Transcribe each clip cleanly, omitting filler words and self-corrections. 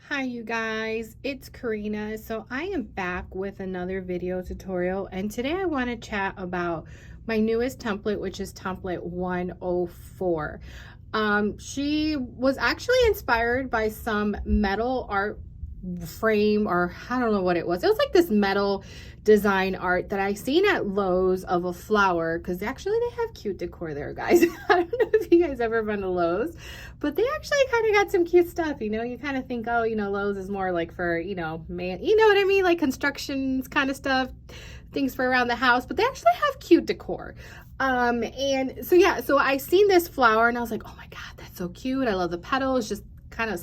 Hi you guys, it's Karina. So I am back with another video tutorial, and today I want to chat about my newest template, which is template 104. She was actually inspired by some metal art frame, or I don't know what it was. It was like this metal design art that I seen at Lowe's of a flower, because actually they have cute decor there, guys. I don't know if you guys ever been to Lowe's, but they actually kind of got some cute stuff. You know, you kind of think, oh, you know, Lowe's is more like for, you know, man, you know what I mean, like constructions kind of stuff, things for around the house, but they actually have cute decor. And so yeah, so I seen this flower and I was like, oh my god, that's so cute. I love the petals. Just kind of,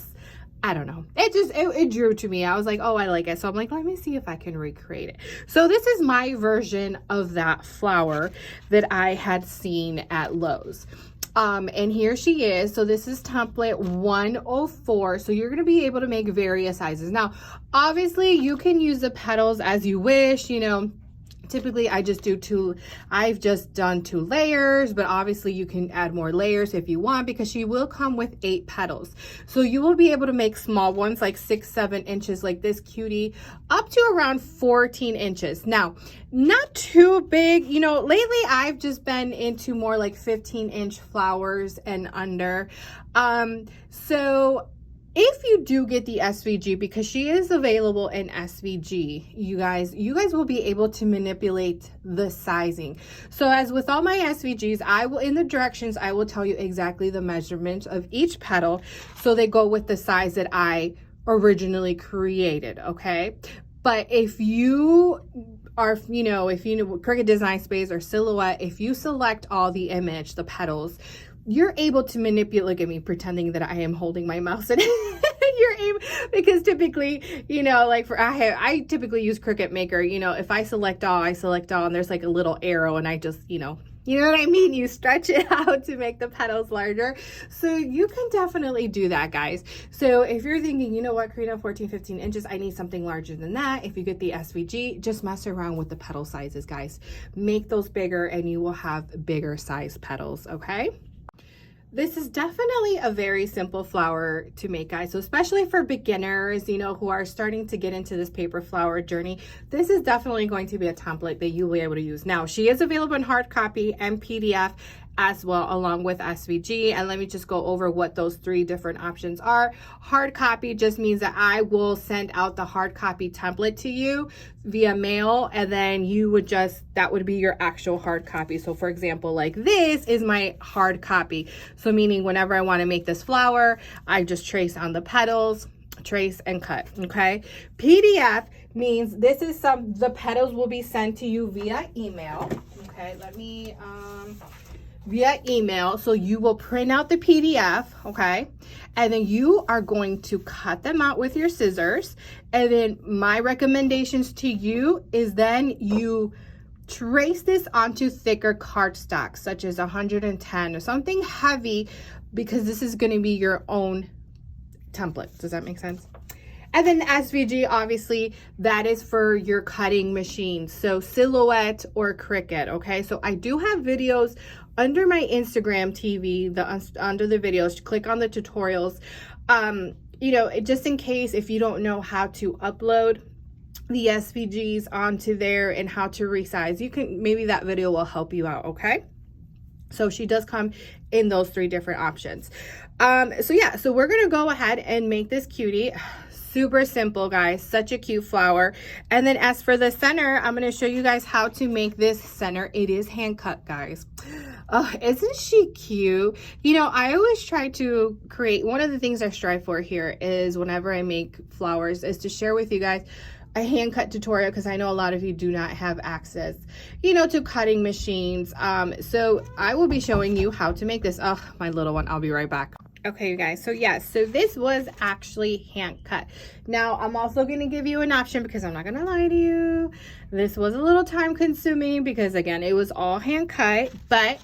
I don't know, it drew to me. I was like, oh, I like it. So I'm like, let me see if I can recreate it. So this is my version of that flower that I had seen at Lowe's. And here she is. So this is template 104. So you're going to be able to make various sizes. Now, obviously you can use the petals as you wish, you know. Typically I've just done 2 layers, but obviously you can add more layers if you want, because she will come with 8 petals. So you will be able to make small ones like 6-7 inches like this cutie, up to around 14 inches. Now, not too big, you know, lately I've just been into more like 15-inch flowers and under. So if you do get the SVG, because she is available in SVG, you guys will be able to manipulate the sizing. So as with all my SVGs, in the directions, I will tell you exactly the measurements of each petal, so they go with the size that I originally created, okay? But if you are, you know, Cricut Design Space or Silhouette, if you select all the image, the petals, you're able to manipulate. Look at me pretending that I am holding my mouse and you're able, because typically, you know, like I typically use Cricut Maker. You know, if I select all, and there's like a little arrow, and I just, you know what I mean? You stretch it out to make the petals larger. So you can definitely do that, guys. So if you're thinking, you know what, Karina, 14-15 inches, I need something larger than that. If you get the SVG, just mess around with the petal sizes, guys. Make those bigger and you will have bigger size petals, okay? This is definitely a very simple flower to make, guys. So especially for beginners, you know, who are starting to get into this paper flower journey, this is definitely going to be a template that you'll be able to use. Now, she is available in hard copy and PDF as well, along with SVG. And let me just go over what those 3 different options are. Hard copy just means that I will send out the hard copy template to you via mail, and then that would be your actual hard copy. So for example, like this is my hard copy. So meaning whenever I want to make this flower, I just trace on the petals, trace and cut, okay? PDF means the petals will be sent to you via email. Okay, via email. So you will print out the PDF, okay? And then you are going to cut them out with your scissors. And then my recommendations to you is then you trace this onto thicker cardstock, such as 110 or something heavy, because this is going to be your own template. Does that make sense? And then SVG, obviously, that is for your cutting machine. So Silhouette or Cricut, okay? So I do have videos under my Instagram TV, under the videos. Click on the tutorials. You know, just in case if you don't know how to upload the SVGs onto there and how to resize, maybe that video will help you out, okay? So she does come in those 3 different options. So yeah, so we're gonna go ahead and make this cutie. Super simple, guys. Such a cute flower. And then as for the center, I'm going to show you guys how to make this center. It is hand cut, guys. Oh, isn't she cute? You know, I always try to create, one of the things I strive for here is whenever I make flowers is to share with you guys a hand cut tutorial, because I know a lot of you do not have access, you know, to cutting machines. So I will be showing you how to make this. Oh, my little one. I'll be right back. Okay, you guys, so yes, so this was actually hand cut. Now, I'm also going to give you an option, because I'm not going to lie to you. This was a little time consuming because, again, it was all hand cut, but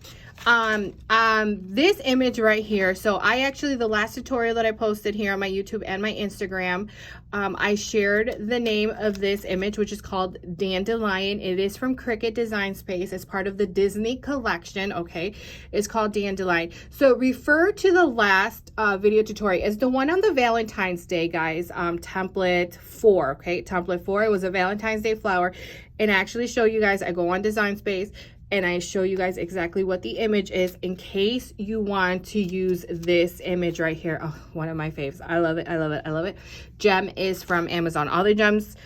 This image right here, so I actually, the last tutorial that I posted here on my YouTube and my Instagram, I shared the name of this image, which is called Dandelion. It is from Cricut Design Space. It's part of the Disney collection, okay? It's called Dandelion. So refer to the last video tutorial. It's the one on the Valentine's Day, guys, template 4, okay? Template 4, it was a Valentine's Day flower. And I actually show you guys, I go on Design Space, and I show you guys exactly what the image is in case you want to use this image right here. Oh, one of my faves. I love it. I love it. I love it. Gem is from Amazon. All the gems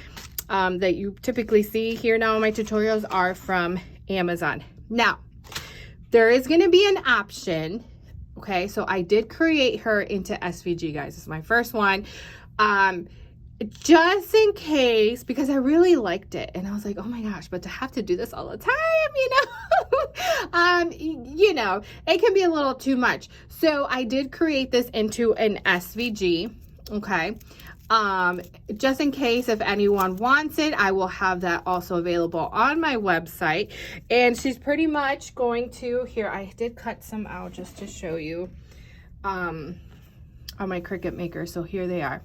that you typically see here now in my tutorials are from Amazon. Now, there is going to be an option. Okay, so I did create her into SVG, guys. This is my first one. Just in case, because I really liked it, and I was like, oh my gosh, but to have to do this all the time, you know, it can be a little too much. So I did create this into an SVG, okay? Just in case if anyone wants it, I will have that also available on my website. And she's pretty much going to, here, I did cut some out just to show you, on my Cricut Maker. So here they are.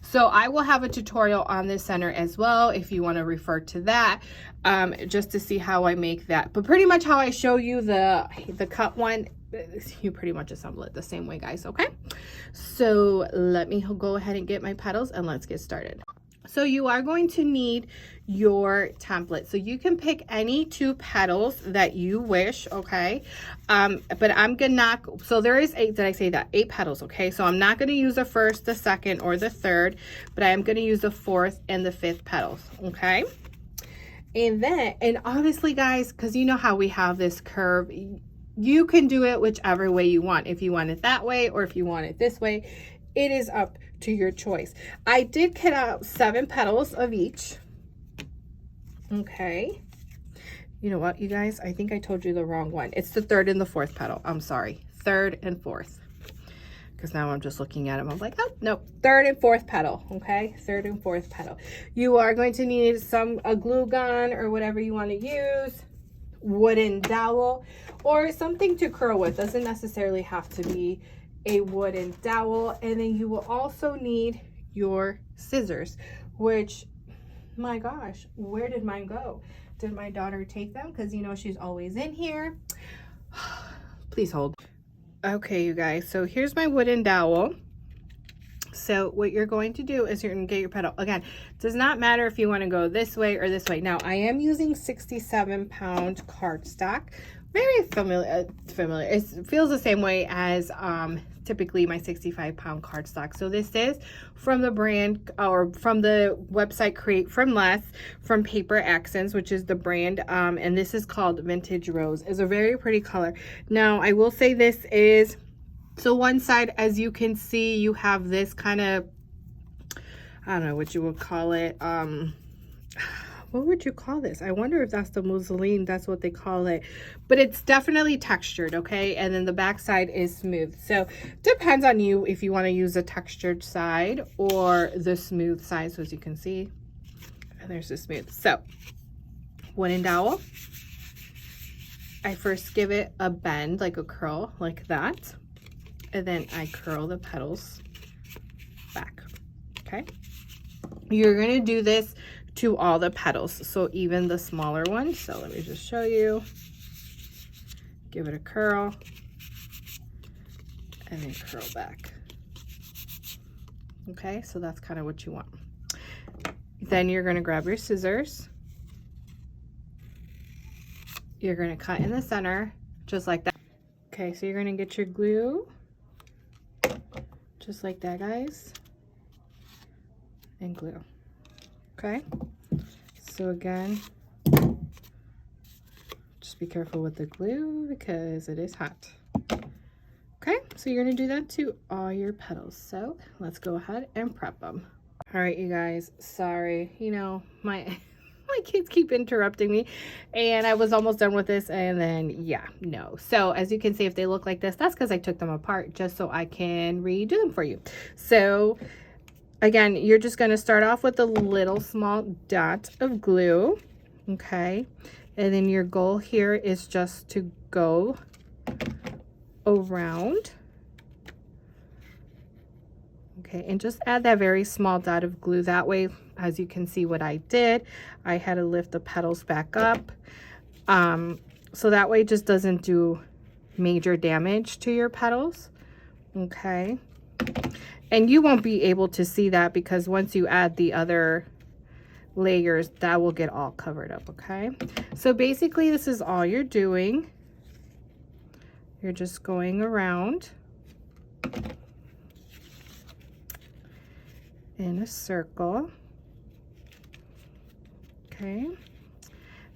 So I will have a tutorial on this center as well if you want to refer to that, just to see how I make that. But pretty much how I show you the cut one, you pretty much assemble it the same way, guys, okay? So let me go ahead and get my petals and let's get started. So you are going to need your template. So you can pick any 2 petals that you wish, okay? But I'm gonna not, so there is 8, did I say that? 8 petals, okay? So I'm not gonna use the 1st, the 2nd, or the 3rd, but I am gonna use the 4th and the 5th petals, okay? And then, and obviously guys, because you know how we have this curve, you can do it whichever way you want. If you want it that way or if you want it this way, it is up to your choice. I did cut out 7 petals of each. Okay. You know what, you guys? I think I told you the wrong one. It's the 3rd and the 4th petal. I'm sorry. 3rd and 4th. Because now I'm just looking at them. I'm like, oh, no. 3rd and 4th petal. Okay. 3rd and 4th petal. You are going to need a glue gun or whatever you want to use. Wooden dowel or something to curl with. Doesn't necessarily have to be a wooden dowel. And then you will also need your scissors, which, my gosh, where did mine go? Did my daughter take them? Because you know she's always in here. Please hold. Okay, you guys, so here's my wooden dowel. So what you're going to do is you're going to get your petal. Again, does not matter if you want to go this way or this way. Now I am using 67-pound cardstock. Very familiar. It feels the same way as typically my 65-pound cardstock. So this is from the brand or from the website Create From Less, from Paper Accents, which is the brand, and this is called Vintage Rose. It's a very pretty color. Now I will say this is, so one side, as you can see, you have this kind of, I don't know what you would call it, what would you call this? I wonder if that's the mousseline, that's what they call it. But it's definitely textured, okay? And then the back side is smooth. So depends on you if you want to use the textured side or the smooth side. So as you can see, and there's the smooth. So wooden dowel. I first give it a bend, like a curl, like that. And then I curl the petals back, okay? You're gonna do this to all the petals, so even the smaller ones. So let me just show you. Give it a curl and then curl back. Okay, so that's kind of what you want. Then you're going to grab your scissors. You're going to cut in the center just like that. Okay, so you're going to get your glue just like that, guys, and glue. Okay, so again, just be careful with the glue because it is hot. Okay, so you're gonna do that to all your petals. So let's go ahead and prep them. All right, you guys, sorry, you know, my kids keep interrupting me, and I was almost done with this, and then yeah, no. So as you can see, if they look like this, that's because I took them apart just so I can redo them for you. So again, you're just going to start off with a little small dot of glue, okay? And then your goal here is just to go around. Okay, and just add that very small dot of glue. That way, as you can see what I did, I had to lift the petals back up. So that way it just doesn't do major damage to your petals. Okay. And you won't be able to see that because once you add the other layers, that will get all covered up. Okay. So basically this is all you're doing. You're just going around in a circle. Okay.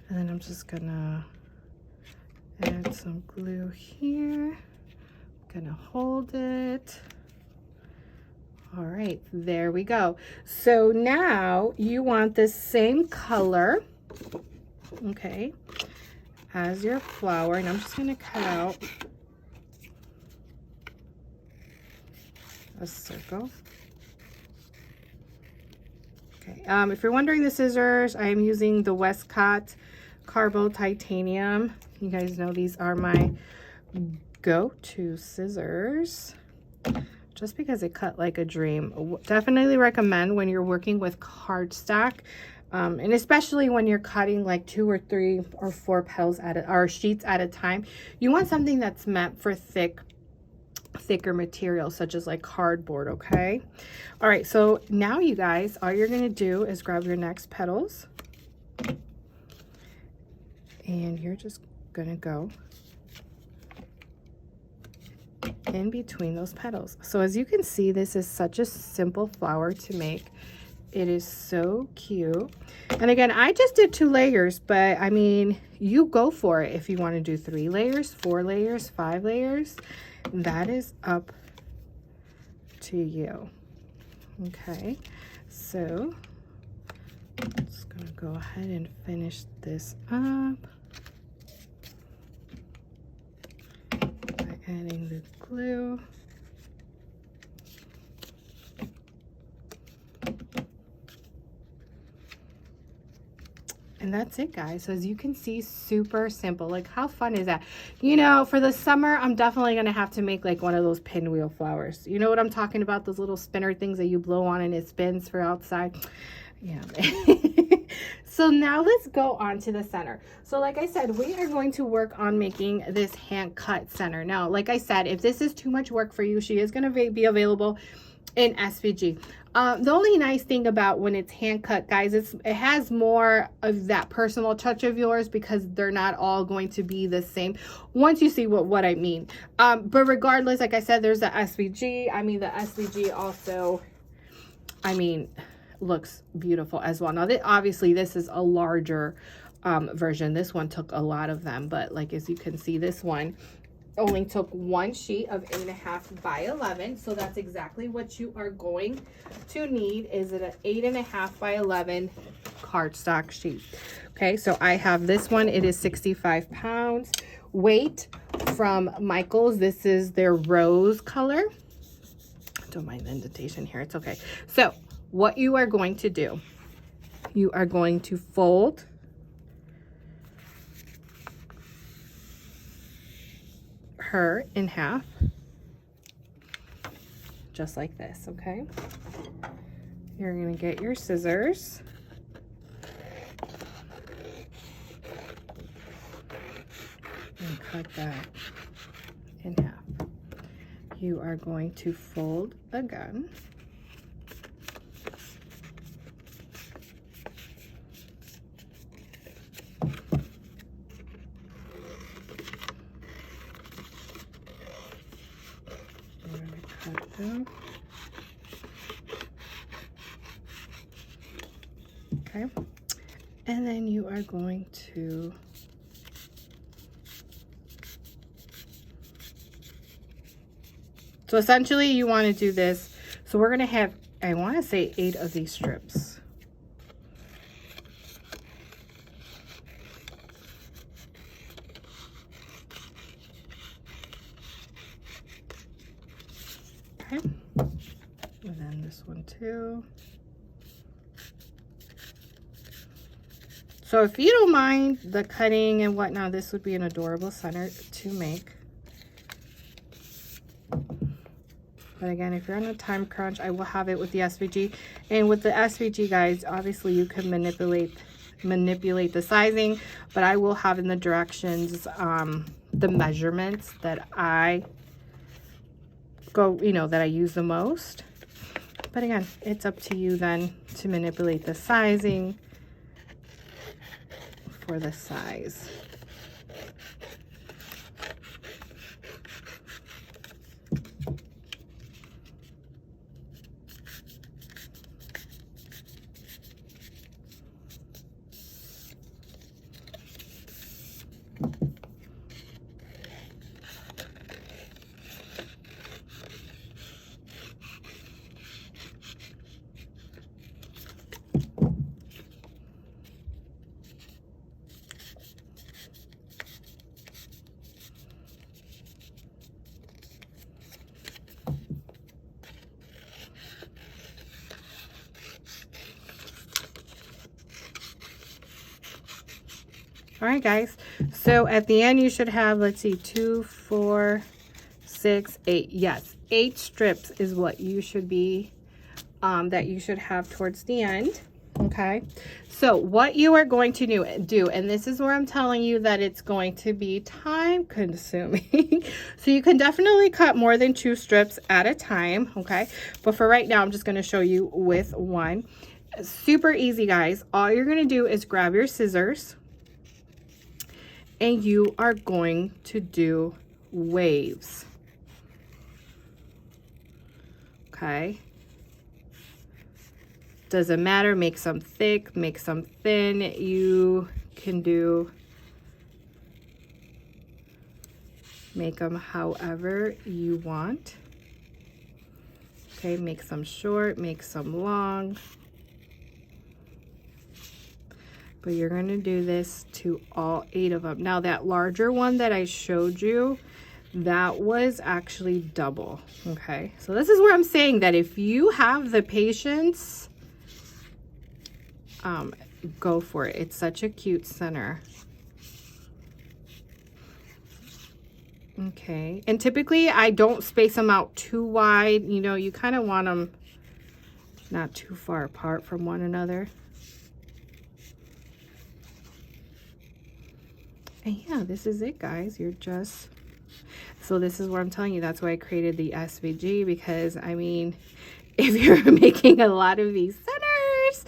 And then I'm just gonna add some glue here. Gonna hold it. All right, there we go. So now you want the same color, okay, as your flower, and I'm just gonna cut out a circle. Okay, if you're wondering the scissors, I am using the Westcott Carbo Titanium. You guys know these are my go-to scissors just because they cut like a dream. Definitely recommend when you're working with cardstock, and especially when you're cutting like 2 or 3 or 4 petals or sheets at a time. You want something that's meant for thicker material such as like cardboard. Okay, all right, so now you guys, all you're gonna do is grab your next petals and you're just gonna go in between those petals. So as you can see, this is such a simple flower to make. It is so cute. And again, I just did 2 layers, but I mean, you go for it if you want to do 3 layers, 4 layers, 5 layers. That is up to you. Okay, so I'm just gonna go ahead and finish this up by adding the glue. And that's it, guys. So as you can see, super simple. Like, how fun is that? You know, for the summer, I'm definitely going to have to make like one of those pinwheel flowers. You know what I'm talking about? Those little spinner things that you blow on and it spins for outside. Yeah. So now let's go on to the center. So like I said, we are going to work on making this hand cut center. Now, like I said, if this is too much work for you, she is going to be available in SVG. The only nice thing about when it's hand cut, guys, it has more of that personal touch of yours because they're not all going to be the same once you see what I mean. But regardless, like I said, there's the SVG. I mean, the SVG also, I mean, looks beautiful as well. Now, obviously, this is a larger version. This one took a lot of them, but like as you can see, this one only took 1 sheet of 8.5 by 11. So that's exactly what you are going to need, is it an 8.5 by 11 cardstock sheet. Okay, so I have this one. It is 65 pounds. Weight from Michaels. This is their rose color. Don't mind the indentation here. It's okay. So what you are going to do, you are going to fold her in half, just like this. Okay, you're going to get your scissors and cut that in half. You are going to fold again, okay, and then you are going to so essentially you want to do this. So we're going to have, I want to say 8 of these strips. Okay, and then this one too. So if you don't mind the cutting and whatnot, this would be an adorable center to make. But again, if you're on a time crunch, I will have it with the SVG. And with the SVG, guys, obviously you can manipulate the sizing, but I will have in the directions the measurements that I that I use the most. But again, it's up to you then to manipulate the sizing for the size. All right, guys, so at the end you should have, let's see, 2, 4, 6, 8. Yes, 8 strips is what you should be that you should have towards the end. Okay, so what you are going to do, and this is where I'm telling you that it's going to be time consuming. So you can definitely cut more than 2 strips at a time. Okay, but for right now I'm just going to show you with one. Super easy, guys. All you're going to do is grab your scissors and you are going to do waves. Okay, doesn't matter, make some thick, make some thin. You can make them however you want. Okay, make some short, make some long. But you're going to do this to all 8 of them. Now that larger one that I showed you, that was actually double. Okay, so this is where I'm saying that if you have the patience, go for it. It's such a cute center. Okay, and typically I don't space them out too wide. You know, you kind of want them not too far apart from one another. And yeah, this is it, guys. So this is what I'm telling you. That's why I created the SVG, because I mean, if you're making a lot of these centers,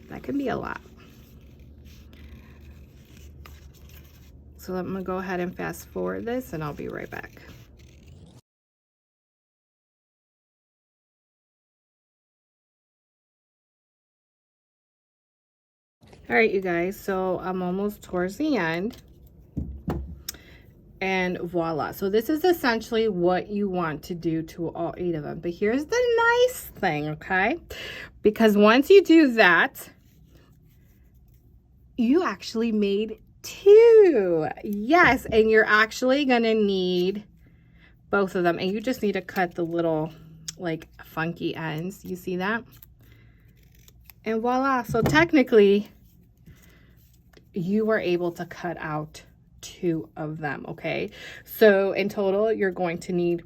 that can be a lot. So I'm gonna go ahead and fast forward this and I'll be right back. All right, you guys, so I'm almost towards the end. And voila. So this is essentially what you want to do to all 8 of them. But here's the nice thing, okay? Because once you do that, you actually made 2. Yes, and you're actually gonna need both of them. And you just need to cut the little, like, funky ends. You see that? And voila. So technically, you were able to cut out 2 of them. Okay, so in total you're going to need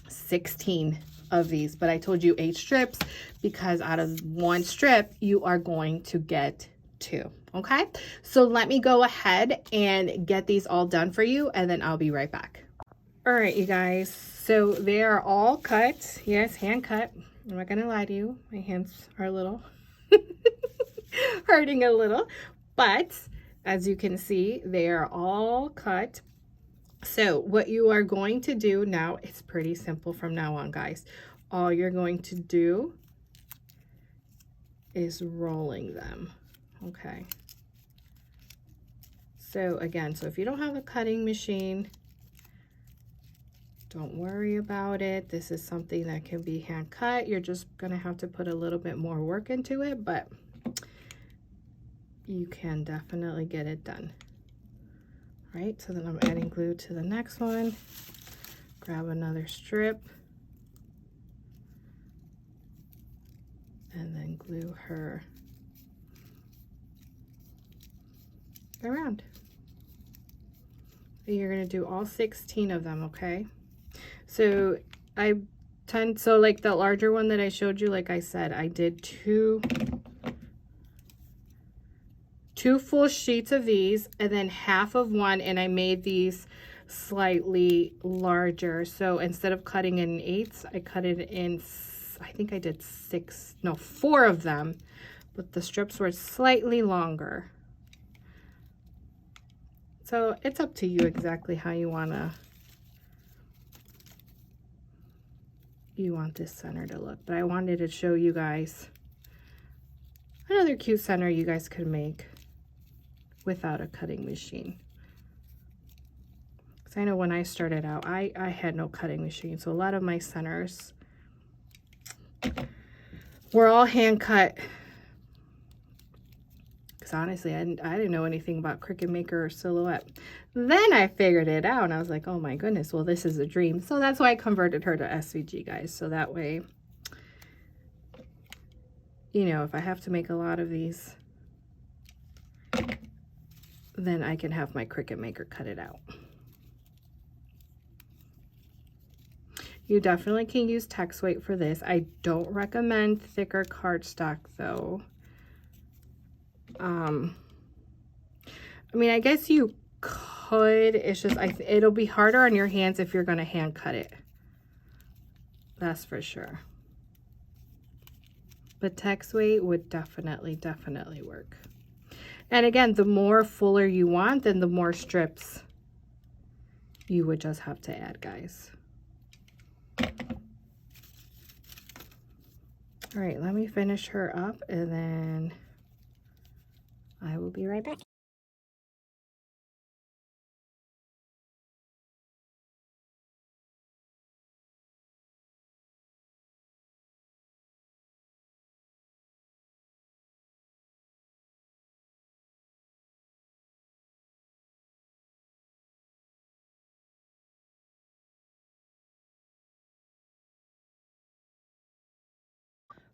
16 of these, but I told you 8 strips because out of 1 strip you are going to get 2. Okay, so let me go ahead and get these all done for you and then I'll be right back. All right, you guys, so they are all cut. Yes, hand cut. I'm not gonna lie to you, my hands are a little hurting a little, but as you can see, they are all cut. So what you are going to do now, it's pretty simple from now on, guys. All you're going to do is rolling them. Okay. So again, so if you don't have a cutting machine, don't worry about it. This is something that can be hand cut. You're just gonna have to put a little bit more work into it, but you can definitely get it done. All right, so then I'm adding glue to the next one. Grab another strip and then glue her around. You're gonna do all 16 of them, okay? So I tend, so like the larger one that I showed you, like I said, I did two full sheets of these and then half of one, and I made these slightly larger. So instead of cutting in eighths, I cut it in, I think I did 4 of them, but the strips were slightly longer. So it's up to you exactly how you want this center to look, but I wanted to show you guys another cute center you guys could make without a cutting machine. Because I know when I started out, I had no cutting machine, so a lot of my centers were all hand cut. Because honestly, I didn't know anything about Cricut Maker or Silhouette. Then I figured it out, and I was like, oh my goodness, well, this is a dream. So that's why I converted her to SVG, guys. So that way, you know, if I have to make a lot of these, then I can have my Cricut Maker cut it out. You definitely can use text weight for this. I don't recommend thicker cardstock though. I mean, I guess you could. It's just, it'll be harder on your hands if you're going to hand cut it. That's for sure. But text weight would definitely work. And again, the more fuller you want, then the more strips you would just have to add, guys. All right, let me finish her up and then I will be right back.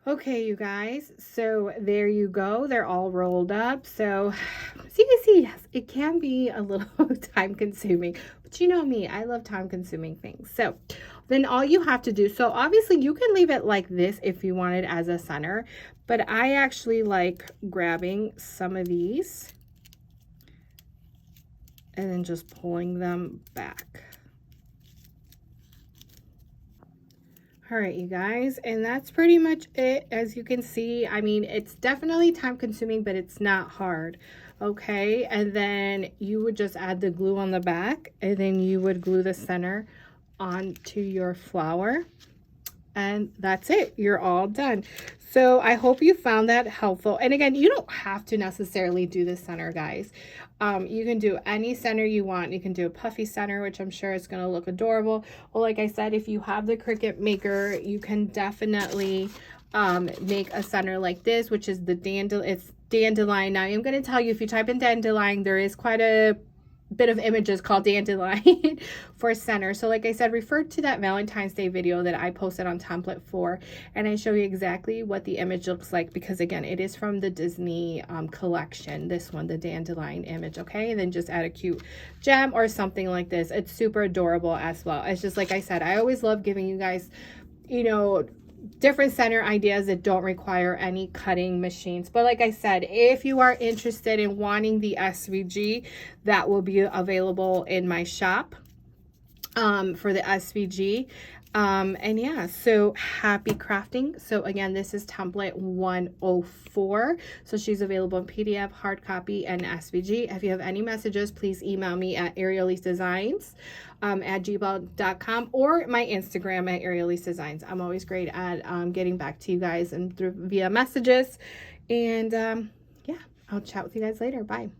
Okay, you guys, so there you go. They're all rolled up. So you can see, yes, it can be a little time consuming, but you know me, I love time consuming things. So then all you have to do, so obviously you can leave it like this if you want it as a center, but I actually like grabbing some of these and then just pulling them back. All right, you guys, and that's pretty much it. As you can see, I mean, it's definitely time consuming, but it's not hard. Okay, and then you would just add the glue on the back, and then you would glue the center onto your flower, and that's it. You're all done. So I hope you found that helpful. And again, you don't have to necessarily do the center, guys. You can do any center you want. You can do a puffy center, which I'm sure is going to look adorable. Well, like I said, if you have the Cricut Maker, you can definitely make a center like this, which is the dandelion. Now, I'm going to tell you, if you type in dandelion, there is quite a bit of images called dandelion for center. So like I said, refer to that Valentine's Day video that I posted on template 4, and I show you exactly what the image looks like, because again, it is from the Disney collection, this one, the dandelion image. Okay, and then just add a cute gem or something like this. It's super adorable as well. It's just like I said, I always love giving you guys, you know, different center ideas that don't require any cutting machines. But like I said, if you are interested in wanting the SVG, that will be available in my shop for the SVG. And yeah, so happy crafting. So again, this is template 104. So she's available in PDF, hard copy, and SVG. If you have any messages, please email me at ariellesedesigns at gmail.com, or my Instagram at ariellesedesigns. I'm always great at getting back to you guys and via messages. And yeah, I'll chat with you guys later. Bye.